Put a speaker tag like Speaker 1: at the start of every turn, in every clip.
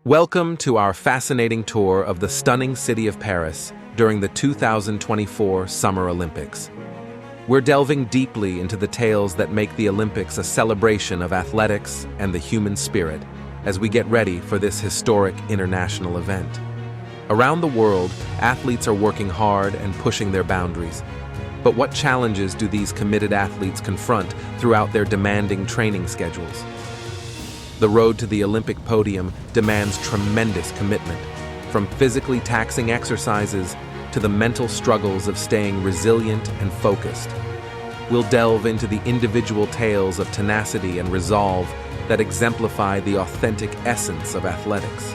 Speaker 1: Welcome to our fascinating tour of the stunning city of Paris during the 2024 Summer Olympics. We're delving deeply into the tales that make the Olympics a celebration of athletics and the human spirit as we get ready for this historic international event. Around the world, athletes are working hard and pushing their boundaries. But what challenges do these committed athletes confront throughout their demanding training schedules? The road to the Olympic podium demands tremendous commitment, from physically taxing exercises to the mental struggles of staying resilient and focused. We'll delve into the individual tales of tenacity and resolve that exemplify the authentic essence of athletics.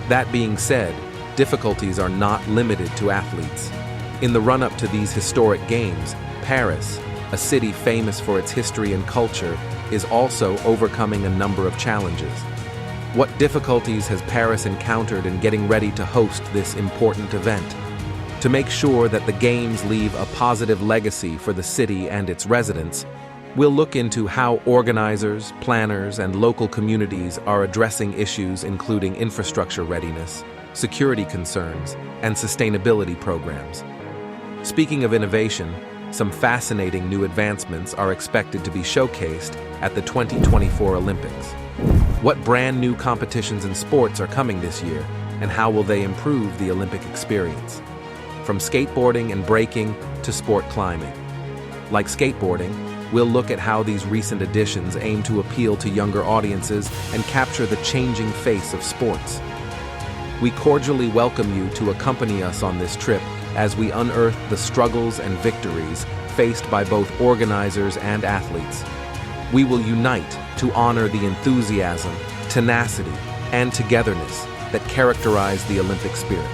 Speaker 1: That being said, difficulties are not limited to athletes. In the run-up to these historic games, Paris, a city famous for its history and culture, is also overcoming a number of challenges. What difficulties has Paris encountered in getting ready to host this important event? To make sure that the Games leave a positive legacy for the city and its residents, we'll look into how organizers, planners, and local communities are addressing issues including infrastructure readiness, security concerns, and sustainability programs. Speaking of innovation, some fascinating new advancements are expected to be showcased at the 2024 Olympics. What brand new competitions and sports are coming this year, and how will they improve the Olympic experience? From skateboarding and breaking to sport climbing. Like skateboarding, we'll look at how these recent additions aim to appeal to younger audiences and capture the changing face of sports. We cordially welcome you to accompany us on this trip as we unearth the struggles and victories faced by both organizers and athletes. We will unite to honor the enthusiasm, tenacity, and togetherness that characterize the Olympic spirit.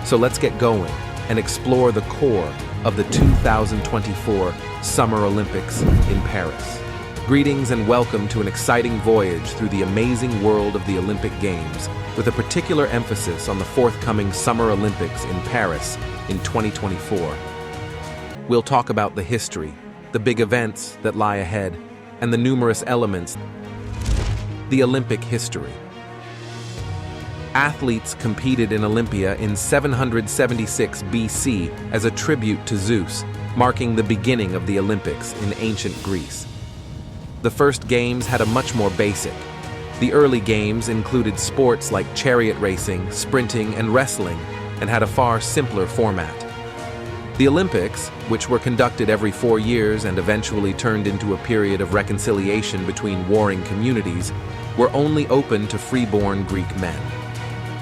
Speaker 1: So let's get going and explore the core of the 2024 Summer Olympics in Paris. Greetings and welcome to an exciting voyage through the amazing world of the Olympic Games, with a particular emphasis on the forthcoming Summer Olympics in Paris in 2024. We'll talk about the history, the big events that lie ahead, and the numerous elements. The Olympic history. Athletes competed in Olympia in 776 BC as a tribute to Zeus, marking the beginning of the Olympics in ancient Greece. The first games had a much more basic. The early games included sports like chariot racing, sprinting, and wrestling, and had a far simpler format. The Olympics, which were conducted every 4 years and eventually turned into a period of reconciliation between warring communities, were only open to freeborn Greek men.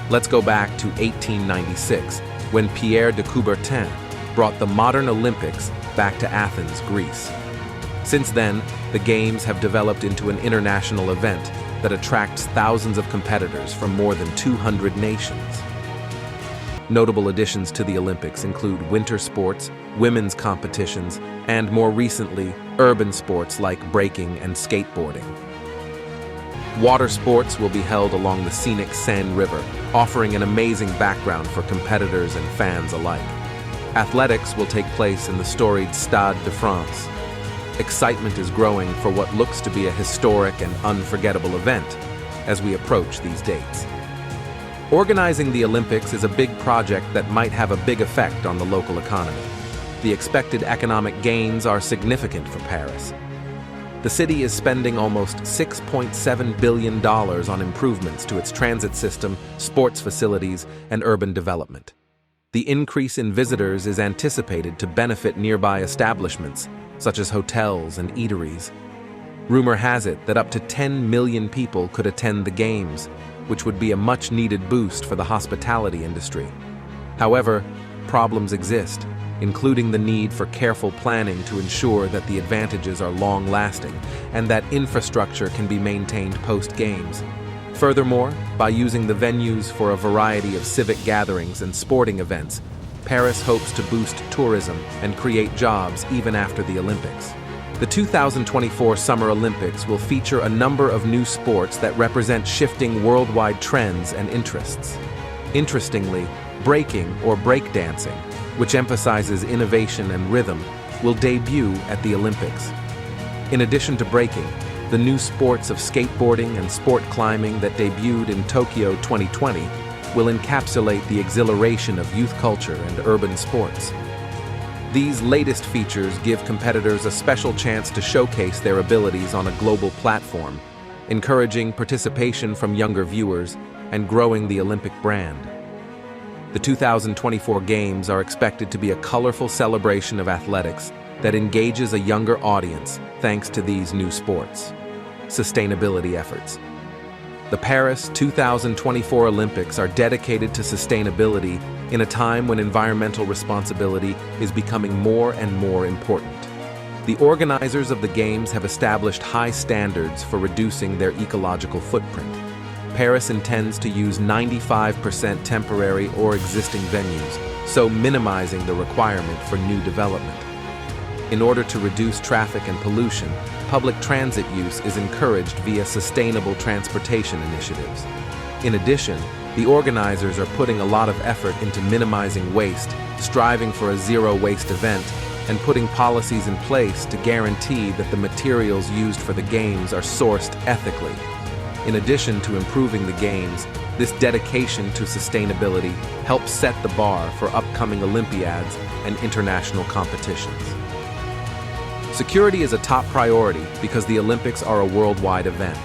Speaker 1: Let's go back to 1896, when Pierre de Coubertin brought the modern Olympics back to Athens, Greece. Since then, the Games have developed into an international event that attracts thousands of competitors from more than 200 nations. Notable additions to the Olympics include winter sports, women's competitions, and more recently, urban sports like breaking and skateboarding. Water sports will be held along the scenic Seine River, offering an amazing background for competitors and fans alike. Athletics will take place in the storied Stade de France. Excitement is growing for what looks to be a historic and unforgettable event as we approach these dates. Organizing the Olympics is a big project that might have a big effect on the local economy. The expected economic gains are significant for Paris. The city is spending almost $6.7 billion on improvements to its transit system, sports facilities, and urban development. The increase in visitors is anticipated to benefit nearby establishments, such as hotels and eateries. Rumor has it that up to 10 million people could attend the Games, which would be a much-needed boost for the hospitality industry. However, problems exist, including the need for careful planning to ensure that the advantages are long-lasting and that infrastructure can be maintained post-Games. Furthermore, by using the venues for a variety of civic gatherings and sporting events, Paris hopes to boost tourism and create jobs even after the Olympics. The 2024 Summer Olympics will feature a number of new sports that represent shifting worldwide trends and interests. Interestingly, breaking or breakdancing, which emphasizes innovation and rhythm, will debut at the Olympics. In addition to breaking, The new sports of skateboarding and sport climbing that debuted in Tokyo 2020 will encapsulate the exhilaration of youth culture and urban sports. These latest features give competitors a special chance to showcase their abilities on a global platform, encouraging participation from younger viewers and growing the Olympic brand. The 2024 Games are expected to be a colorful celebration of athletics that engages a younger audience thanks to these new sports. Sustainability efforts. The Paris 2024 Olympics are dedicated to sustainability in a time when environmental responsibility is becoming more and more important. The organizers of the Games have established high standards for reducing their ecological footprint. Paris intends to use 95% temporary or existing venues, so minimizing the requirement for new development. In order to reduce traffic and pollution, public transit use is encouraged via sustainable transportation initiatives. In addition, the organizers are putting a lot of effort into minimizing waste, striving for a zero-waste event, and putting policies in place to guarantee that the materials used for the Games are sourced ethically. In addition to improving the Games, this dedication to sustainability helps set the bar for upcoming Olympiads and international competitions. Security is a top priority because the Olympics are a worldwide event.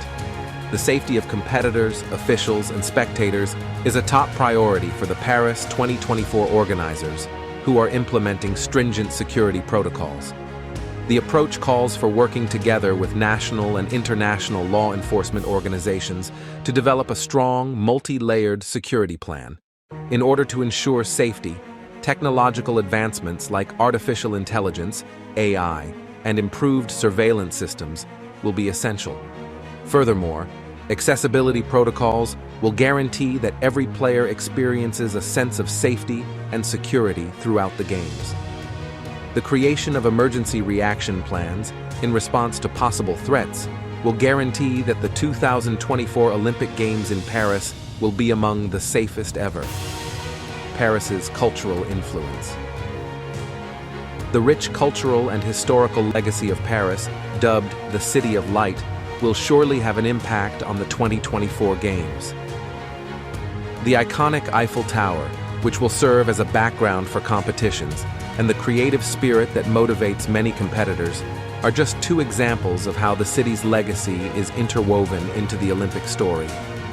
Speaker 1: The safety of competitors, officials, and spectators is a top priority for the Paris 2024 organizers, who are implementing stringent security protocols. The approach calls for working together with national and international law enforcement organizations to develop a strong, multi-layered security plan. In order to ensure safety, technological advancements like artificial intelligence, AI, and improved surveillance systems will be essential. Furthermore, accessibility protocols will guarantee that every player experiences a sense of safety and security throughout the Games. The creation of emergency reaction plans in response to possible threats will guarantee that the 2024 Olympic Games in Paris will be among the safest ever. Paris's cultural influence. The rich cultural and historical legacy of Paris, dubbed the City of Light, will surely have an impact on the 2024 Games. The iconic Eiffel Tower, which will serve as a background for competitions, and the creative spirit that motivates many competitors, are just two examples of how the city's legacy is interwoven into the Olympic story.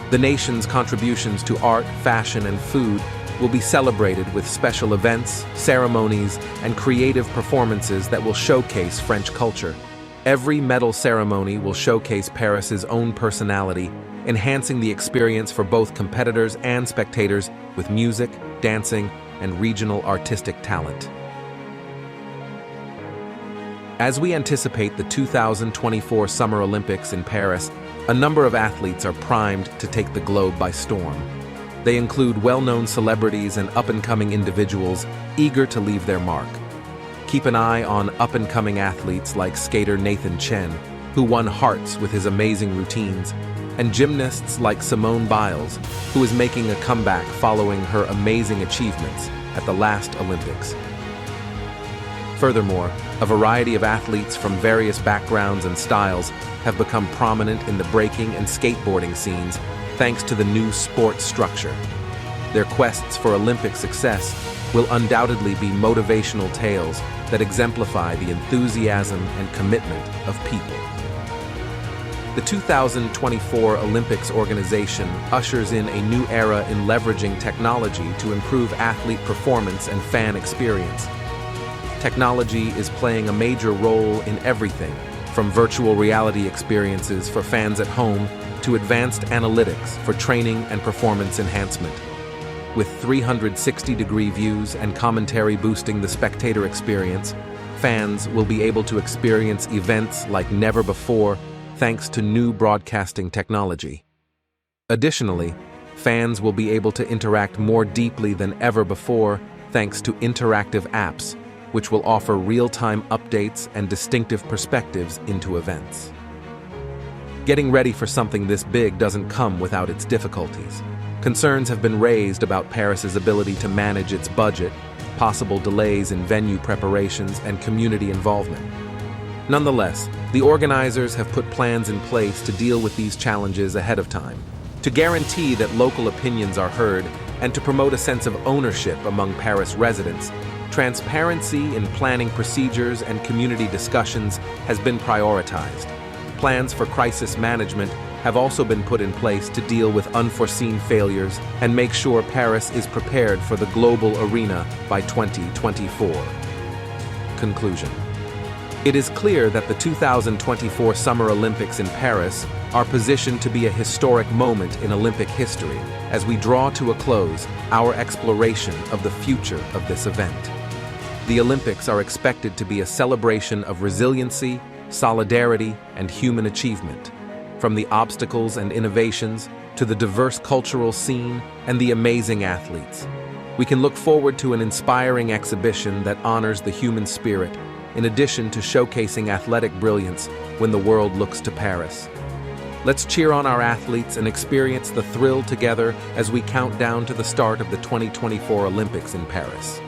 Speaker 1: The nation's contributions to art, fashion, and food will be celebrated with special events, ceremonies, and creative performances that will showcase French culture. Every medal ceremony will showcase Paris's own personality, enhancing the experience for both competitors and spectators with music, dancing, and regional artistic talent. As we anticipate the 2024 Summer Olympics in Paris, a number of athletes are primed to take the globe by storm. They include well-known celebrities and up-and-coming individuals eager to leave their mark. Keep an eye on up-and-coming athletes like skater Nathan Chen, who won hearts with his amazing routines, and gymnasts like Simone Biles, who is making a comeback following her amazing achievements at the last Olympics. Furthermore, a variety of athletes from various backgrounds and styles have become prominent in the breaking and skateboarding scenes thanks to the new sport structure. Their quests for Olympic success will undoubtedly be motivational tales that exemplify the enthusiasm and commitment of people. The 2024 Olympics organization ushers in a new era in leveraging technology to improve athlete performance and fan experience. Technology is playing a major role in everything, from virtual reality experiences for fans at home to advanced analytics for training and performance enhancement. With 360-degree views and commentary boosting the spectator experience, fans will be able to experience events like never before thanks to new broadcasting technology. Additionally, fans will be able to interact more deeply than ever before thanks to interactive apps, which will offer real-time updates and distinctive perspectives into events. Getting ready for something this big doesn't come without its difficulties. Concerns have been raised about Paris's ability to manage its budget, possible delays in venue preparations, and community involvement. Nonetheless, the organizers have put plans in place to deal with these challenges ahead of time, to guarantee that local opinions are heard and to promote a sense of ownership among Paris residents. Transparency in planning procedures and community discussions has been prioritized. Plans for crisis management have also been put in place to deal with unforeseen failures and make sure Paris is prepared for the global arena by 2024. Conclusion. It is clear that the 2024 Summer Olympics in Paris are positioned to be a historic moment in Olympic history as we draw to a close our exploration of the future of this event. The Olympics are expected to be a celebration of resiliency, solidarity, and human achievement. From the obstacles and innovations to the diverse cultural scene and the amazing athletes, we can look forward to an inspiring exhibition that honors the human spirit, in addition to showcasing athletic brilliance when the world looks to Paris. Let's cheer on our athletes and experience the thrill together as we count down to the start of the 2024 Olympics in Paris.